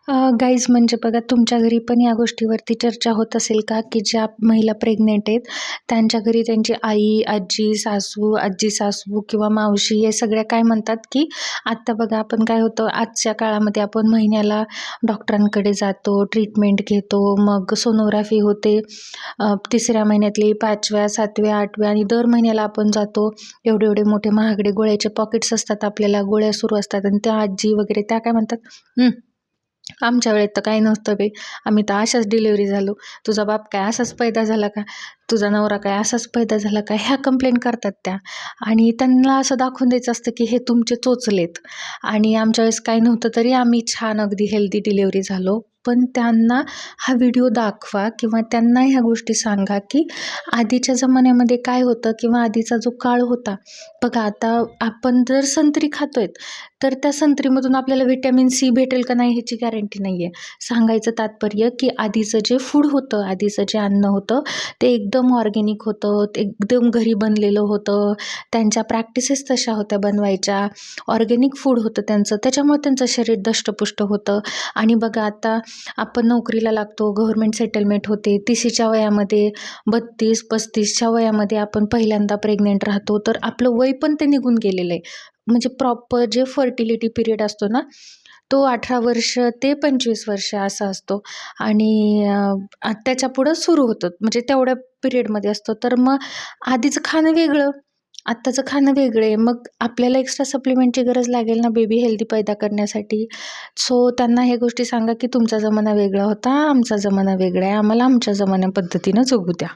Guys म्हणजे बघा तुमच्या घरी पण या गोष्टीवरती चर्चा होत असेल का, की ज्या महिला प्रेग्नेंट आहेत त्यांच्या घरी त्यांची आई, आजी, सासू, आजी-सासू किंवा मावशी हे सगळ्या काय म्हणतात, की आत्ता बघा आपण काय होतं आजच्या काळामध्ये आपण महिन्याला डॉक्टरांकडे जातो, ट्रीटमेंट घेतो, मग सोनोग्राफी होते. 3ऱ्या महिन्यातली 5व्या, 7व्या, 8व्या आणि दर महिन्याला आपण जातो. एवढे-एवढे मोठे महागडे गोळ्याचे पॉकेट्स असतात आपल्याला, गोळ्या सुरू असतात आणि त्या आजी वगैरे त्या काय म्हणतात, आमच्या वेळेत तर काही नव्हतं बाई. आम्ही तर अशाच डिलिव्हरी झालो. तुझा बाप काय असाच पैदा झाला का? तुझा नवरा काय असाच पैदा झाला का? ह्या कंप्लेंट करतात त्या. आणि त्यांना असं दाखवून द्यायचं असतं, की हे तुमचे चोचलेत. आणि आमच्या वेळेस काही नव्हतं तरी आम्ही छान अगदी हेल्दी डिलिव्हरी झालो. पण त्यांना हा व्हिडिओ दाखवा किंवा त्यांना ह्या गोष्टी सांगा, की आधीच्या जमान्यामध्ये काय होतं किंवा आधीचा जो काळ होता. बघा आता आपण जर संत्री खातोय, तर त्या संत्रीमधून आपल्याला व्हिटॅमिन सी भेटेल का नाही ह्याची गॅरंटी नाही आहे. सांगायचं तात्पर्य, की आधीचं जे फूड होतं, आधीचं जे अन्न होतं, ते एकदम ऑर्गॅनिक होतं, ते एकदम घरी बनलेलं होतं. त्यांच्या प्रॅक्टिसेस तशा होत्या बनवायच्या. ऑर्गॅनिक फूड होतं त्यांचं, त्याच्यामुळे त्यांचं शरीर दष्टपुष्ट होतं. आणि बघा आता आपण नोकरीला लागतो, गव्हर्नमेंट सेटलमेंट होते. 30च्या वयामध्ये, 32-35च्या वयामध्ये आपण पहिल्यांदा प्रेग्नंट राहतो, तर आपलं वय पण ते निघून गेलेलं आहे. म्हणजे प्रॉपर जे फर्टिलिटी पिरियड असतो ना, तो 18 वर्ष ते 25 वर्ष असा असतो. आणि त्याच्या पुढं सुरू होतं. म्हणजे तेवढ्या पिरियडमध्ये असतो. तर मग आधीचं खाणं वेगळं, आत्ताचं खाणं वेगळं आहे. मग आपल्याला एक्स्ट्रा सप्लिमेंटची गरज लागेल ना बेबी हेल्दी पैदा करण्यासाठी. सो त्यांना ह्या गोष्टी सांगा, की तुमचा जमाना वेगळा होता, आमचा जमाना वेगळा आहे. आम्हाला आमच्या जमान्या पद्धतीनं जगू द्या.